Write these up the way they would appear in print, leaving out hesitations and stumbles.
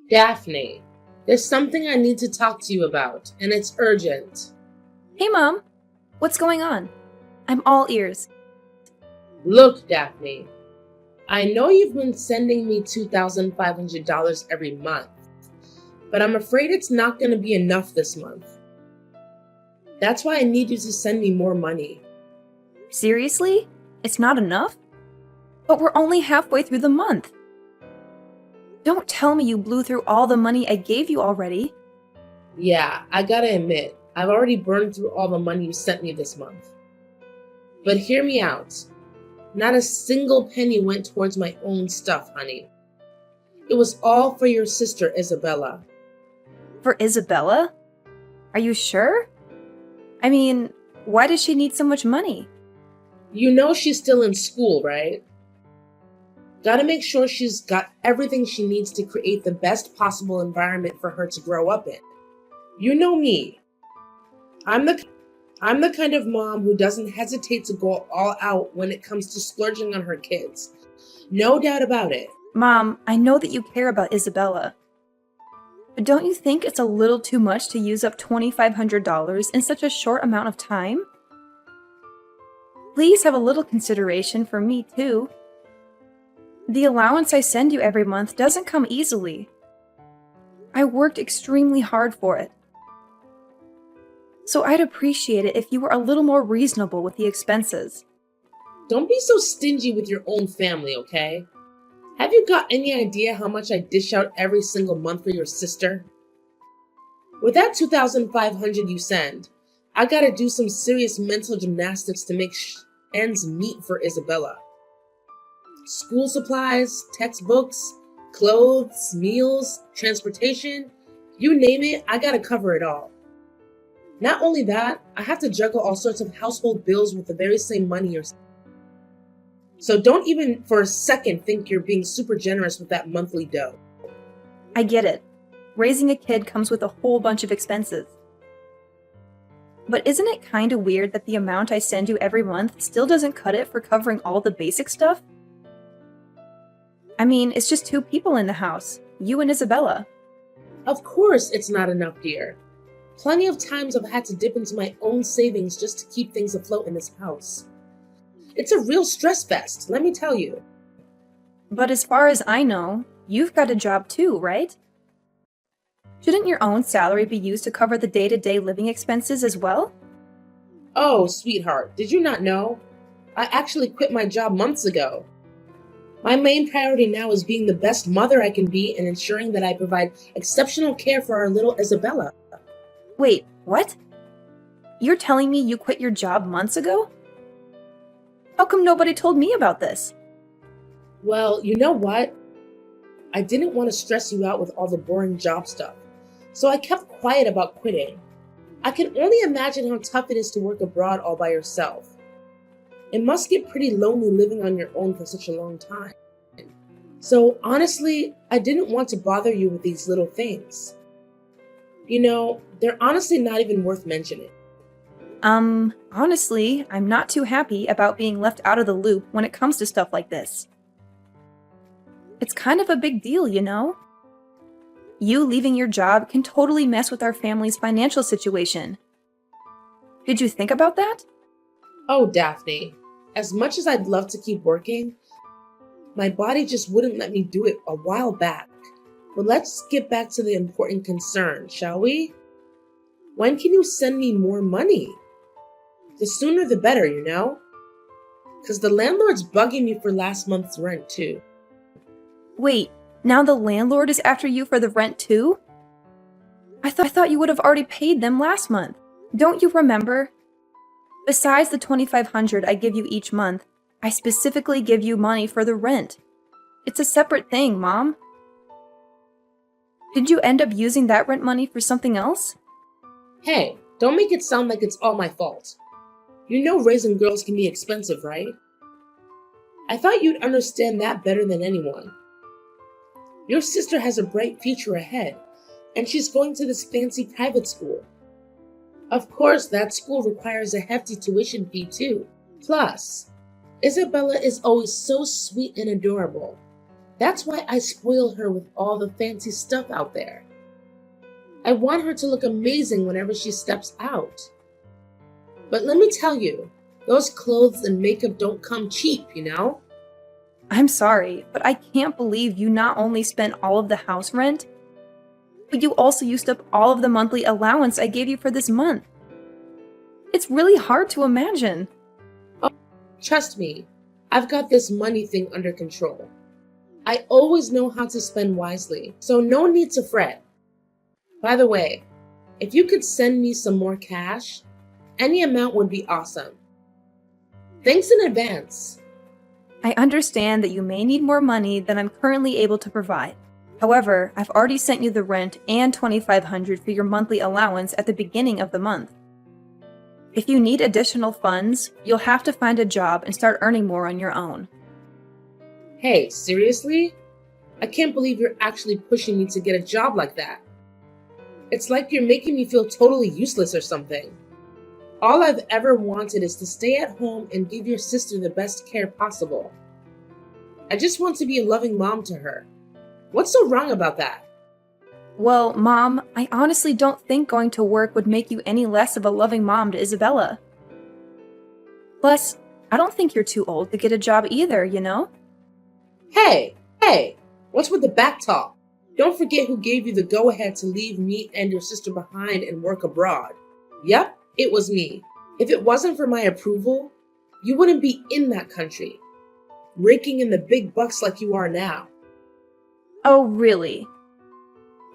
Daphne, there's something I need to talk to you about, and it's urgent. Hey, Mom. What's going on? I'm all ears. Look, Daphne, I know you've been sending me $2,500 every month, but I'm afraid it's not going to be enough this month. That's why I need you to send me more money. Seriously? It's not enough? But we're only halfway through the month. Don't tell me you blew through all the money I gave you already. Yeah, I gotta admit, I've already burned through all the money you sent me this month. But hear me out. Not a single penny went towards my own stuff, honey. It was all for your sister, Isabella. For Isabella? Are you sure? I mean, why does she need so much money? You know she's still in school, right? Gotta make sure she's got everything she needs to create the best possible environment for her to grow up in. You know me. I'm the kind of mom who doesn't hesitate to go all out when it comes to splurging on her kids. No doubt about it. Mom, I know that you care about Isabella. But don't you think it's a little too much to use up $2,500 in such a short amount of time? Please have a little consideration for me, too. The allowance I send you every month doesn't come easily. I worked extremely hard for it. So I'd appreciate it if you were a little more reasonable with the expenses. Don't be so stingy with your own family, okay? Have you got any idea how much I dish out every single month for your sister? With that $2,500 you send, I gotta do some serious mental gymnastics to make ends meet for Isabella. School supplies, textbooks, clothes, meals, transportation, you name it, I gotta cover it all. Not only that, I have to juggle all sorts of household bills with the very same money you're. So don't even for a second think you're being super generous with that monthly dough. I get it. Raising a kid comes with a whole bunch of expenses. But isn't it kind of weird that the amount I send you every month still doesn't cut it for covering all the basic stuff? I mean, it's just two people in the house, you and Isabella. Of course it's not enough, dear. Plenty of times I've had to dip into my own savings just to keep things afloat in this house. It's a real stress fest, let me tell you. But as far as I know, you've got a job too, right? Shouldn't your own salary be used to cover the day-to-day living expenses as well? Oh, sweetheart, did you not know? I actually quit my job months ago. My main priority now is being the best mother I can be and ensuring that I provide exceptional care for our little Isabella. Wait, what? You're telling me you quit your job months ago? How come nobody told me about this? Well, you know what? I didn't want to stress you out with all the boring job stuff, so I kept quiet about quitting. I can only imagine how tough it is to work abroad all by yourself. It must get pretty lonely living on your own for such a long time. So honestly, I didn't want to bother you with these little things. You know, they're honestly not even worth mentioning. Honestly, I'm not too happy about being left out of the loop when it comes to stuff like this. It's kind of a big deal, you know? You leaving your job can totally mess with our family's financial situation. Did you think about that? Oh, Daphne, as much as I'd love to keep working, my body just wouldn't let me do it a while back. But let's get back to the important concern, shall we? When can you send me more money? The sooner the better, you know? Because the landlord's bugging me for last month's rent, too. Wait, now the landlord is after you for the rent too? I thought you would have already paid them last month. Don't you remember? Besides the $2,500 I give you each month, I specifically give you money for the rent. It's a separate thing, Mom. Did you end up using that rent money for something else? Hey, don't make it sound like it's all my fault. You know raising girls can be expensive, right? I thought you'd understand that better than anyone. Your sister has a bright future ahead, and she's going to this fancy private school. Of course, that school requires a hefty tuition fee too. Plus, Isabella is always so sweet and adorable. That's why I spoil her with all the fancy stuff out there. I want her to look amazing whenever she steps out. But let me tell you, those clothes and makeup don't come cheap, you know? I'm sorry, but I can't believe you not only spent all of the house rent, but you also used up all of the monthly allowance I gave you for this month. It's really hard to imagine. Oh, trust me, I've got this money thing under control. I always know how to spend wisely, so no need to fret. By the way, if you could send me some more cash, any amount would be awesome. Thanks in advance. I understand that you may need more money than I'm currently able to provide. However, I've already sent you the rent and $2,500 for your monthly allowance at the beginning of the month. If you need additional funds, you'll have to find a job and start earning more on your own. Hey, seriously? I can't believe you're actually pushing me to get a job like that. It's like you're making me feel totally useless or something. All I've ever wanted is to stay at home and give your sister the best care possible. I just want to be a loving mom to her. What's so wrong about that? Well, Mom, I honestly don't think going to work would make you any less of a loving mom to Isabella. Plus, I don't think you're too old to get a job either, you know? Hey, what's with the back talk? Don't forget who gave you the go-ahead to leave me and your sister behind and work abroad. Yep, it was me. If it wasn't for my approval, you wouldn't be in that country, raking in the big bucks like you are now. Oh, really?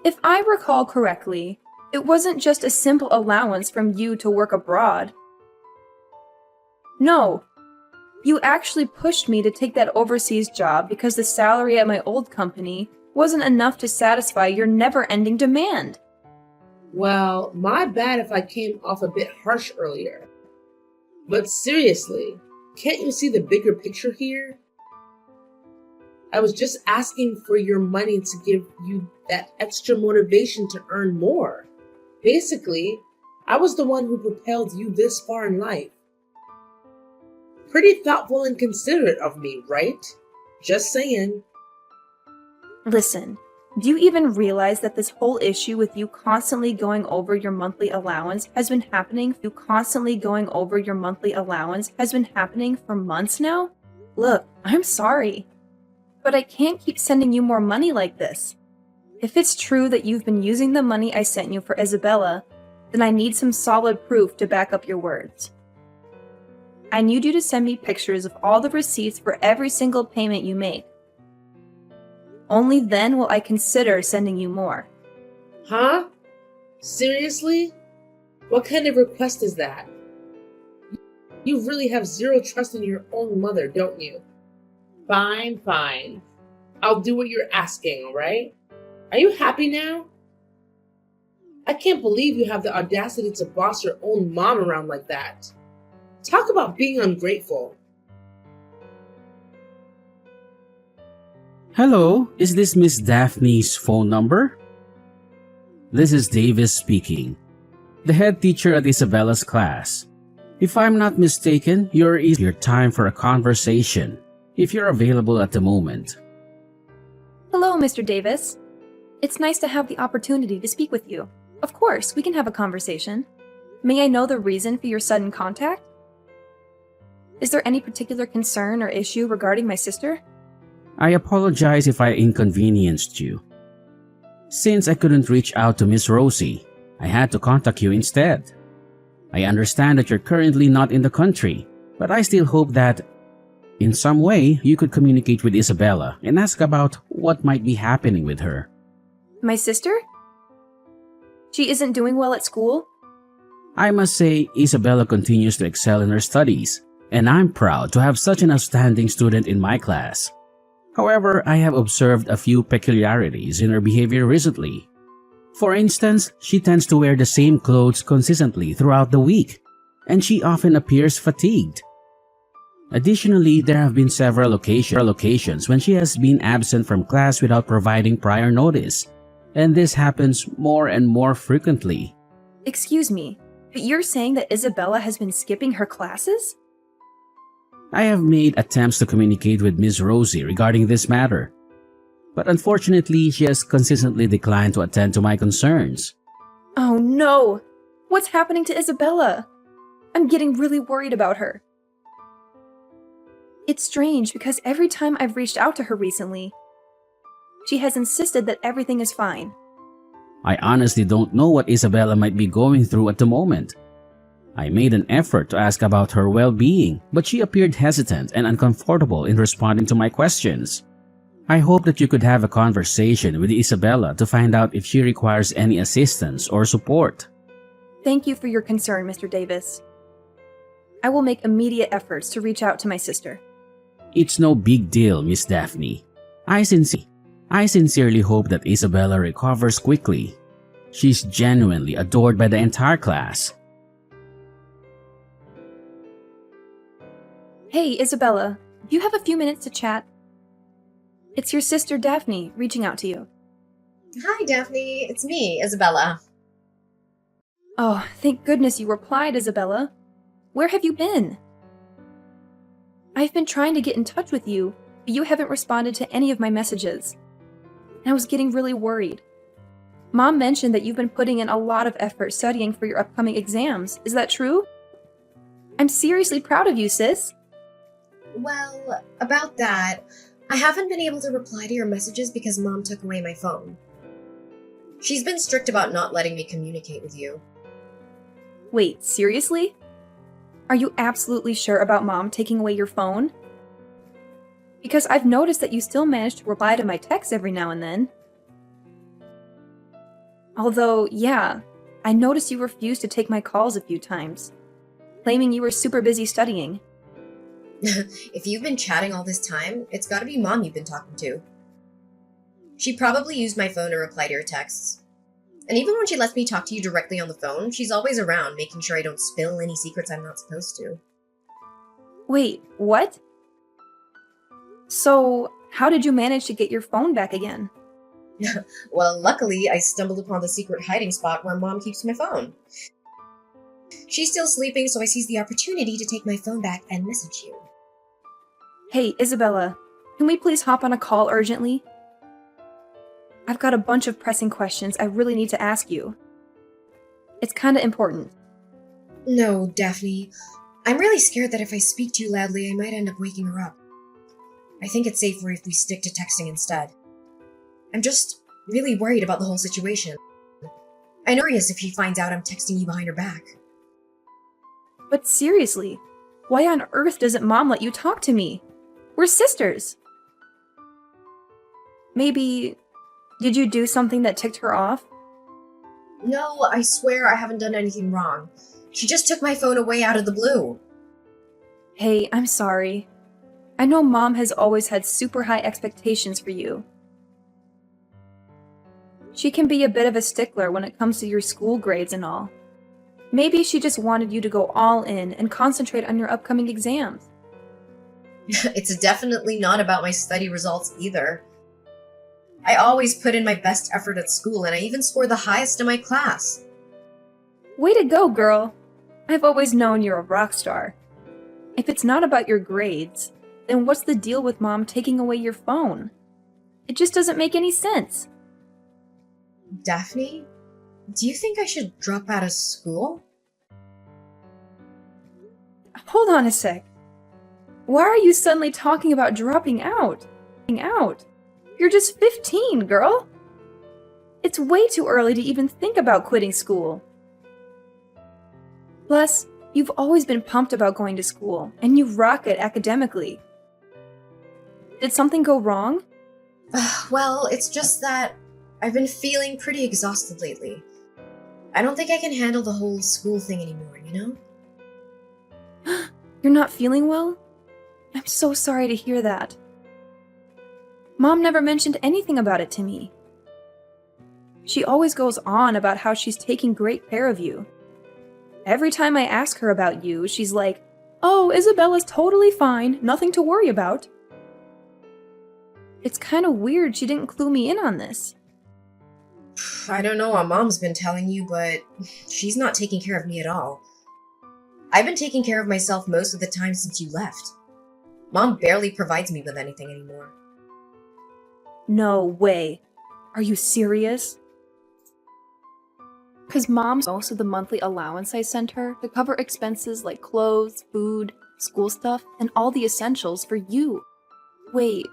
If I recall correctly, it wasn't just a simple allowance from you to work abroad. No, you actually pushed me to take that overseas job because the salary at my old company wasn't enough to satisfy your never-ending demand. Well, my bad if I came off a bit harsh earlier. But seriously, can't you see the bigger picture here? I was just asking for your money to give you that extra motivation to earn more. Basically, I was the one who propelled you this far in life. Pretty thoughtful and considerate of me, right? Just saying. Listen, do you even realize that this whole issue with you constantly going over your monthly allowance has been happening for months now? Look, I'm sorry, but I can't keep sending you more money like this. If it's true that you've been using the money I sent you for Isabella, then I need some solid proof to back up your words. I need you to send me pictures of all the receipts for every single payment you make. Only then will I consider sending you more. Huh? Seriously? What kind of request is that? You really have zero trust in your own mother, don't you? Fine. I'll do what you're asking, alright? Are you happy now? I can't believe you have the audacity to boss your own mom around like that. Talk about being ungrateful. Hello, is this Miss Daphne's phone number? This is Davis speaking, the head teacher at Isabella's class. If I'm not mistaken, you're your time for a conversation, if you're available at the moment. Hello, Mr. Davis. It's nice to have the opportunity to speak with you. Of course, we can have a conversation. May I know the reason for your sudden contact? Is there any particular concern or issue regarding my sister? I apologize if I inconvenienced you. Since I couldn't reach out to Miss Rosie, I had to contact you instead. I understand that you're currently not in the country, but I still hope that, in some way, you could communicate with Isabella and ask about what might be happening with her. My sister? She isn't doing well at school? I must say, Isabella continues to excel in her studies, and I'm proud to have such an outstanding student in my class. However, I have observed a few peculiarities in her behavior recently. For instance, she tends to wear the same clothes consistently throughout the week, and she often appears fatigued. Additionally, there have been several occasions when she has been absent from class without providing prior notice, and this happens more and more frequently. Excuse me, but you're saying that Isabella has been skipping her classes? I have made attempts to communicate with Miss Rosie regarding this matter, But unfortunately, she has consistently declined to attend to my concerns. Oh no! What's happening to Isabella? I'm getting really worried about her. It's strange because every time I've reached out to her recently, she has insisted that everything is fine. I honestly don't know what Isabella might be going through at the moment. I made an effort to ask about her well-being, but she appeared hesitant and uncomfortable in responding to my questions. I hope that you could have a conversation with Isabella to find out if she requires any assistance or support. Thank you for your concern, Mr. Davis. I will make immediate efforts to reach out to my sister. It's no big deal, Miss Daphne. I sincerely hope that Isabella recovers quickly. She's genuinely adored by the entire class. Hey, Isabella, do you have a few minutes to chat? It's your sister Daphne reaching out to you. Hi, Daphne. It's me, Isabella. Oh, thank goodness you replied, Isabella. Where have you been? I've been trying to get in touch with you, but you haven't responded to any of my messages. And I was getting really worried. Mom mentioned that you've been putting in a lot of effort studying for your upcoming exams. Is that true? I'm seriously proud of you, sis. Well, about that, I haven't been able to reply to your messages because Mom took away my phone. She's been strict about not letting me communicate with you. Wait, seriously? Are you absolutely sure about Mom taking away your phone? Because I've noticed that you still manage to reply to my texts every now and then. Although, yeah, I noticed you refused to take my calls a few times, claiming you were super busy studying. If you've been chatting all this time, it's gotta be Mom you've been talking to. She probably used my phone to reply to your texts. And even when she lets me talk to you directly on the phone, she's always around, making sure I don't spill any secrets I'm not supposed to. Wait, what? So, how did you manage to get your phone back again? Well, luckily, I stumbled upon the secret hiding spot where Mom keeps my phone. She's still sleeping, so I seized the opportunity to take my phone back and message you. Hey, Isabella, can we please hop on a call urgently? I've got a bunch of pressing questions I really need to ask you. It's kinda important. No, Daphne. I'm really scared that if I speak too loudly, I might end up waking her up. I think it's safer if we stick to texting instead. I'm just really worried about the whole situation. I'm curious if she finds out I'm texting you behind her back. But seriously, why on earth doesn't Mom let you talk to me? We're sisters. Maybe, did you do something that ticked her off? No, I swear I haven't done anything wrong. She just took my phone away out of the blue. Hey, I'm sorry. I know Mom has always had super high expectations for you. She can be a bit of a stickler when it comes to your school grades and all. Maybe she just wanted you to go all in and concentrate on your upcoming exams. It's definitely not about my study results either. I always put in my best effort at school, and I even scored the highest in my class. Way to go, girl! I've always known you're a rock star. If it's not about your grades, then what's the deal with Mom taking away your phone? It just doesn't make any sense. Daphne, do you think I should drop out of school? Hold on a sec. Why are you suddenly talking about dropping out? You're just 15, girl. It's way too early to even think about quitting school. Plus, you've always been pumped about going to school, and you rock it academically. Did something go wrong? Well, it's just that I've been feeling pretty exhausted lately. I don't think I can handle the whole school thing anymore, you know? You're not feeling well? I'm so sorry to hear that. Mom never mentioned anything about it to me. She always goes on about how she's taking great care of you. Every time I ask her about you, she's like, "Oh, Isabella's totally fine, nothing to worry about." It's kind of weird she didn't clue me in on this. I don't know what Mom's been telling you, but she's not taking care of me at all. I've been taking care of myself most of the time since you left. Mom barely provides me with anything anymore. No way. Are you serious? Because Mom's most of the monthly allowance I sent her to cover expenses like clothes, food, school stuff, and all the essentials for you. Wait,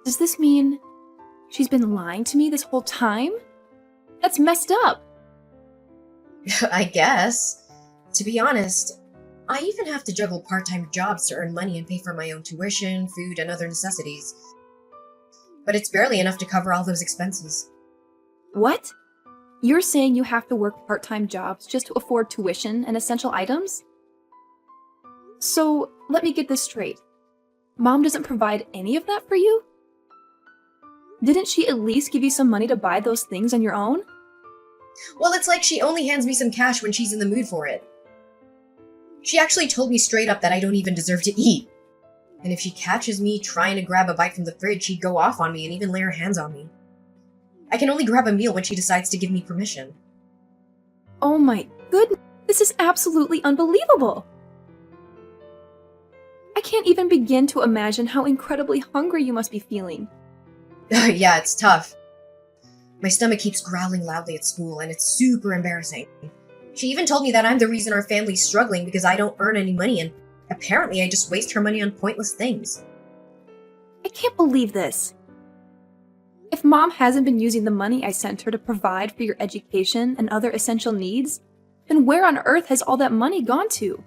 does this mean she's been lying to me this whole time? That's messed up. I guess. To be honest, I even have to juggle part-time jobs to earn money and pay for my own tuition, food, and other necessities. But it's barely enough to cover all those expenses. What? You're saying you have to work part-time jobs just to afford tuition and essential items? So, let me get this straight. Mom doesn't provide any of that for you? Didn't she at least give you some money to buy those things on your own? Well, it's like she only hands me some cash when she's in the mood for it. She actually told me straight up that I don't even deserve to eat. And if she catches me trying to grab a bite from the fridge, she'd go off on me and even lay her hands on me. I can only grab a meal when she decides to give me permission. Oh my goodness, this is absolutely unbelievable! I can't even begin to imagine how incredibly hungry you must be feeling. Yeah, it's tough. My stomach keeps growling loudly at school, and it's super embarrassing. She even told me that I'm the reason our family's struggling because I don't earn any money, and apparently I just waste her money on pointless things. I can't believe this. If Mom hasn't been using the money I sent her to provide for your education and other essential needs, then where on earth has all that money gone to?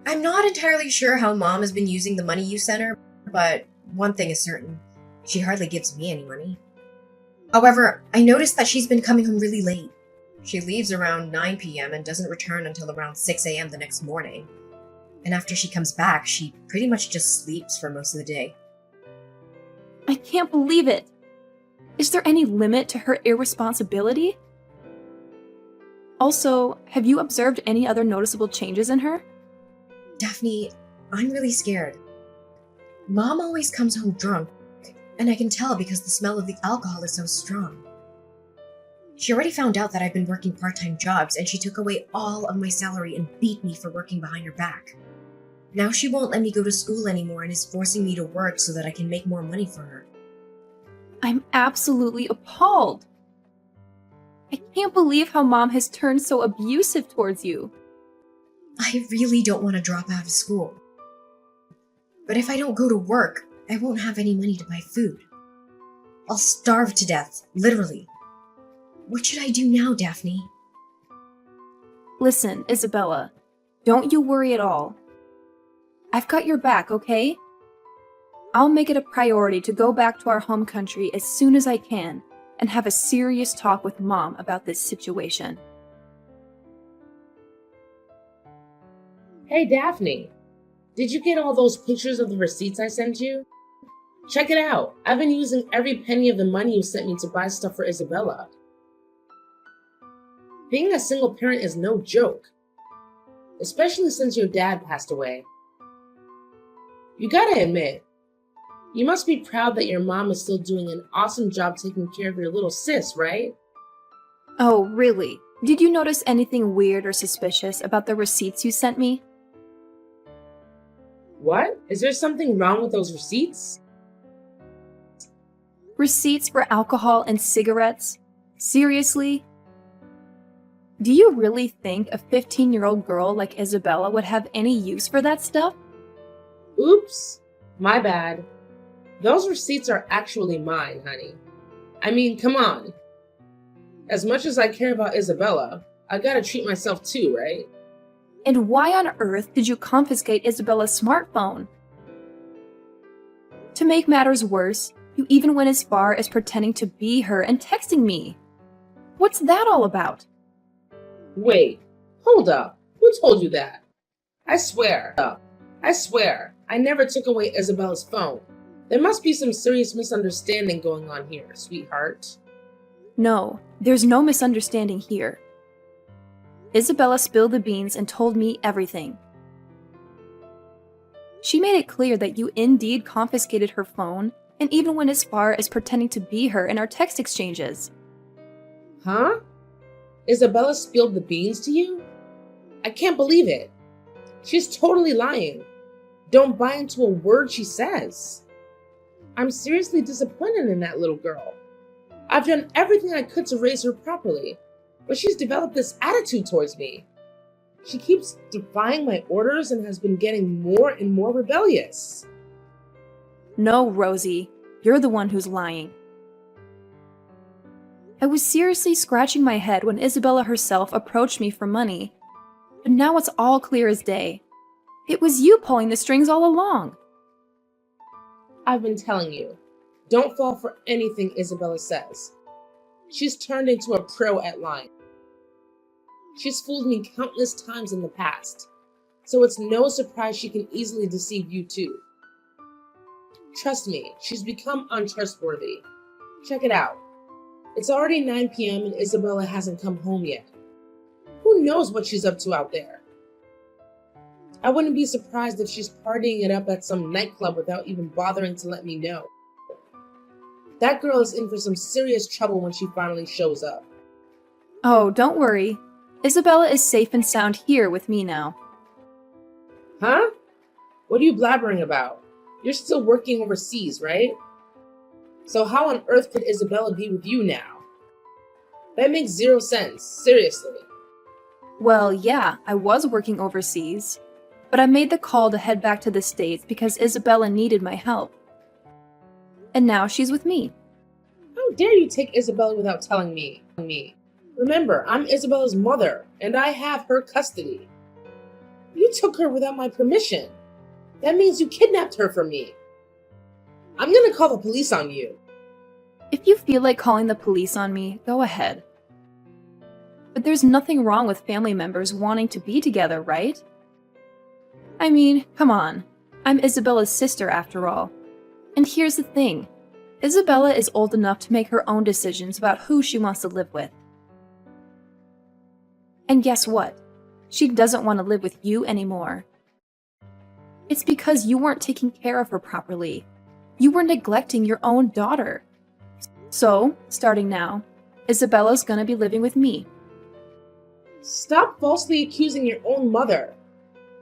I'm not entirely sure how Mom has been using the money you sent her, but one thing is certain. She hardly gives me any money. However, I noticed that she's been coming home really late. She leaves around 9 p.m. and doesn't return until around 6 a.m. the next morning. And after she comes back, she pretty much just sleeps for most of the day. I can't believe it. Is there any limit to her irresponsibility? Also, have you observed any other noticeable changes in her? Daphne, I'm really scared. Mom always comes home drunk, and I can tell because the smell of the alcohol is so strong. She already found out that I've been working part-time jobs, and she took away all of my salary and beat me for working behind her back. Now she won't let me go to school anymore and is forcing me to work so that I can make more money for her. I'm absolutely appalled. I can't believe how Mom has turned so abusive towards you. I really don't want to drop out of school. But if I don't go to work, I won't have any money to buy food. I'll starve to death, literally. What should I do now, Daphne? Listen, Isabella, don't you worry at all. I've got your back, okay? I'll make it a priority to go back to our home country as soon as I can and have a serious talk with Mom about this situation. Hey, Daphne. Did you get all those pictures of the receipts I sent you? Check it out. I've been using every penny of the money you sent me to buy stuff for Isabella. Being a single parent is no joke, especially since your dad passed away. You gotta admit, you must be proud that your mom is still doing an awesome job taking care of your little sis, right? Oh, really? Did you notice anything weird or suspicious about the receipts you sent me? What? Is there something wrong with those receipts? Receipts for alcohol and cigarettes? Seriously? Do you really think a 15-year-old girl like Isabella would have any use for that stuff? Oops, my bad. Those receipts are actually mine, honey. I mean, come on. As much as I care about Isabella, I gotta treat myself too, right? And why on earth did you confiscate Isabella's smartphone? To make matters worse, you even went as far as pretending to be her and texting me. What's that all about? Wait, hold up. Who told you that? I swear, I never took away Isabella's phone. There must be some serious misunderstanding going on here, sweetheart. No, there's no misunderstanding here. Isabella spilled the beans and told me everything. She made it clear that you indeed confiscated her phone and even went as far as pretending to be her in our text exchanges. Huh? Isabella spilled the beans to you? I can't believe it. She's totally lying. Don't buy into a word she says. I'm seriously disappointed in that little girl. I've done everything I could to raise her properly, but she's developed this attitude towards me. She keeps defying my orders and has been getting more and more rebellious. No, Rosie, you're the one who's lying. I was seriously scratching my head when Isabella herself approached me for money. But now it's all clear as day. It was you pulling the strings all along. I've been telling you, don't fall for anything Isabella says. She's turned into a pro at lying. She's fooled me countless times in the past, so it's no surprise she can easily deceive you too. Trust me, she's become untrustworthy. Check it out. It's already 9 p.m. and Isabella hasn't come home yet. Who knows what she's up to out there? I wouldn't be surprised if she's partying it up at some nightclub without even bothering to let me know. That girl is in for some serious trouble when she finally shows up. Oh, don't worry. Isabella is safe and sound here with me now. Huh? What are you blabbering about? You're still working overseas, right? So how on earth could Isabella be with you now? That makes zero sense, seriously. Well, yeah, I was working overseas, but I made the call to head back to the States because Isabella needed my help. And now she's with me. How dare you take Isabella without telling me? Remember, I'm Isabella's mother, and I have her custody. You took her without my permission. That means you kidnapped her from me. I'm gonna call the police on you. If you feel like calling the police on me, go ahead. But there's nothing wrong with family members wanting to be together, right? I mean, come on. I'm Isabella's sister after all. And here's the thing. Isabella is old enough to make her own decisions about who she wants to live with. And guess what? She doesn't want to live with you anymore. It's because you weren't taking care of her properly. You were neglecting your own daughter. So, starting now, Isabella's gonna be living with me. Stop falsely accusing your own mother.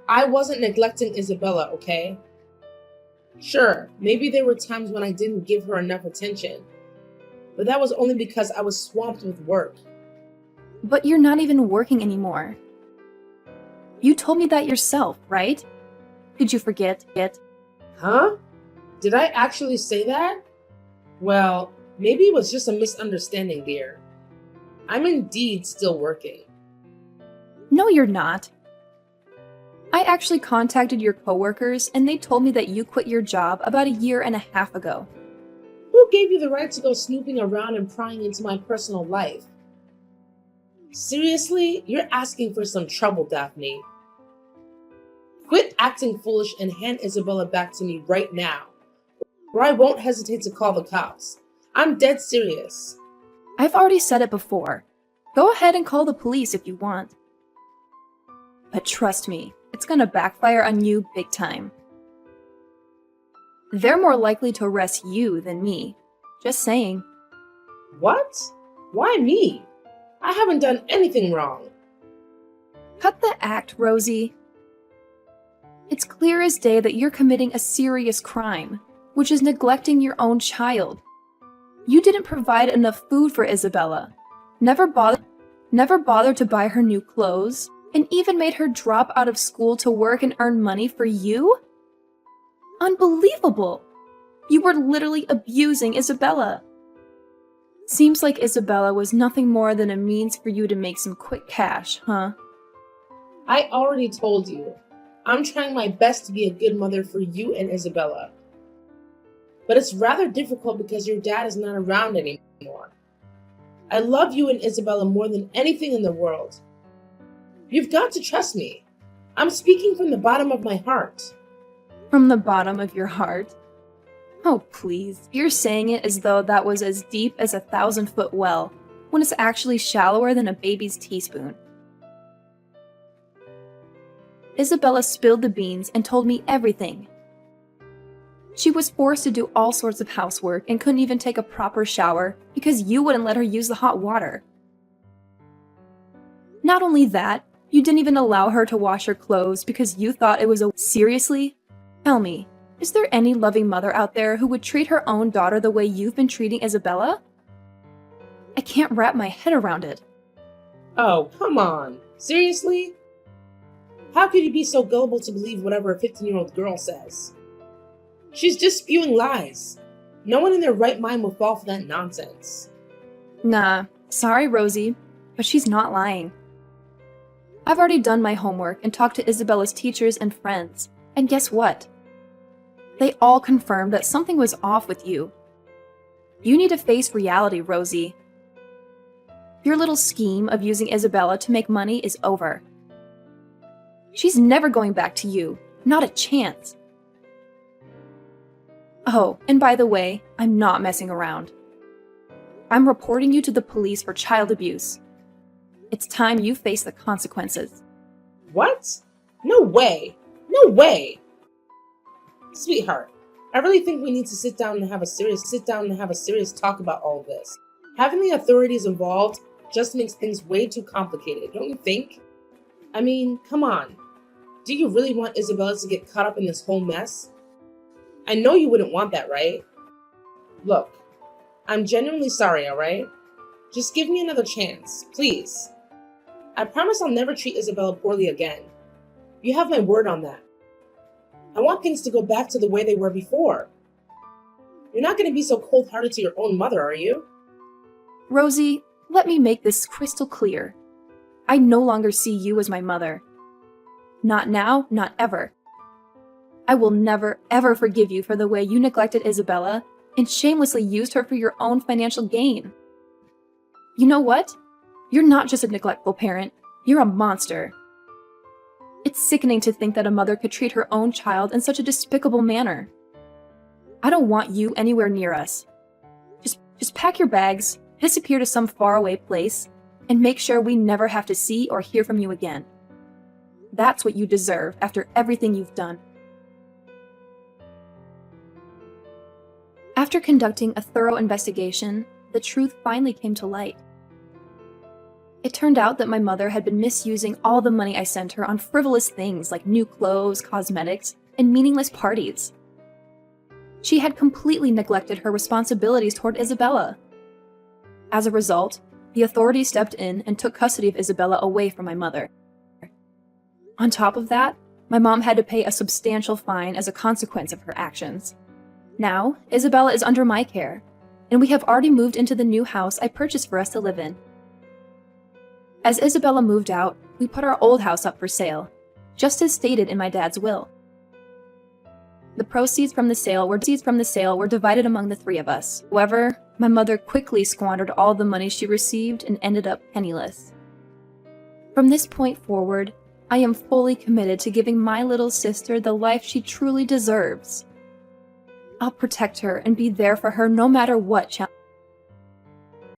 I wasn't neglecting Isabella, okay? Sure, maybe there were times when I didn't give her enough attention, but that was only because I was swamped with work. But you're not even working anymore. You told me that yourself, right? Did you forget it? Huh? Did I actually say that? Well, maybe it was just a misunderstanding, dear. I'm indeed still working. No, you're not. I actually contacted your coworkers and they told me that you quit your job about 1.5 years ago. Who gave you the right to go snooping around and prying into my personal life? Seriously, you're asking for some trouble, Daphne. Quit acting foolish and hand Isabella back to me right now, or I won't hesitate to call the cops. I'm dead serious. I've already said it before. Go ahead and call the police if you want. But trust me, it's gonna backfire on you big time. They're more likely to arrest you than me. Just saying. What? Why me? I haven't done anything wrong. Cut the act, Rosie. It's clear as day that you're committing a serious crime, which is neglecting your own child. You didn't provide enough food for Isabella, never bothered to buy her new clothes, and even made her drop out of school to work and earn money for you? Unbelievable! You were literally abusing Isabella. Seems like Isabella was nothing more than a means for you to make some quick cash, huh? I already told you. I'm trying my best to be a good mother for you and Isabella. But it's rather difficult because your dad is not around anymore. I love you and Isabella more than anything in the world. You've got to trust me. I'm speaking from the bottom of my heart. From the bottom of your heart? Oh, please. You're saying it as though that was as deep as a 1,000-foot well, when it's actually shallower than a baby's teaspoon. Isabella spilled the beans and told me everything. She was forced to do all sorts of housework and couldn't even take a proper shower because you wouldn't let her use the hot water. Not only that, you didn't even allow her to wash her clothes because you thought it was Seriously? Tell me, Is there any loving mother out there who would treat her own daughter the way you've been treating Isabella? I can't wrap my head around it. Oh, come on. Seriously? How could you be so gullible to believe whatever a 15-year-old girl says? She's just spewing lies. No one in their right mind will fall for that nonsense. Nah, sorry, Rosie, but she's not lying. I've already done my homework and talked to Isabella's teachers and friends, and guess what? They all confirmed that something was off with you. You need to face reality, Rosie. Your little scheme of using Isabella to make money is over. She's never going back to you. Not a chance. Oh, and by the way, I'm not messing around. I'm reporting you to the police for child abuse. It's time you face the consequences. What? No way. No way. Sweetheart, I really think we need to sit down and have a serious talk about all of this. Having the authorities involved just makes things way too complicated, don't you think? I mean, come on. Do you really want Isabella to get caught up in this whole mess? I know you wouldn't want that, right? Look, I'm genuinely sorry, alright? Just give me another chance, please. I promise I'll never treat Isabella poorly again. You have my word on that. I want things to go back to the way they were before. You're not going to be so cold-hearted to your own mother, are you? Rosie, let me make this crystal clear. I no longer see you as my mother. Not now, not ever. I will never, ever forgive you for the way you neglected Isabella and shamelessly used her for your own financial gain. You know what? You're not just a neglectful parent, you're a monster. It's sickening to think that a mother could treat her own child in such a despicable manner. I don't want you anywhere near us. Just pack your bags, disappear to some faraway place, and make sure we never have to see or hear from you again. That's what you deserve after everything you've done. After conducting a thorough investigation, the truth finally came to light. It turned out that my mother had been misusing all the money I sent her on frivolous things like new clothes, cosmetics, and meaningless parties. She had completely neglected her responsibilities toward Isabella. As a result, the authorities stepped in and took custody of Isabella away from my mother. On top of that, my mom had to pay a substantial fine as a consequence of her actions. Now, Isabella is under my care, and we have already moved into the new house I purchased for us to live in. As Isabella moved out, we put our old house up for sale, just as stated in my dad's will. The proceeds from the sale were divided among the three of us. However, my mother quickly squandered all the money she received and ended up penniless. From this point forward, I am fully committed to giving my little sister the life she truly deserves. I'll protect her and be there for her no matter what challenge.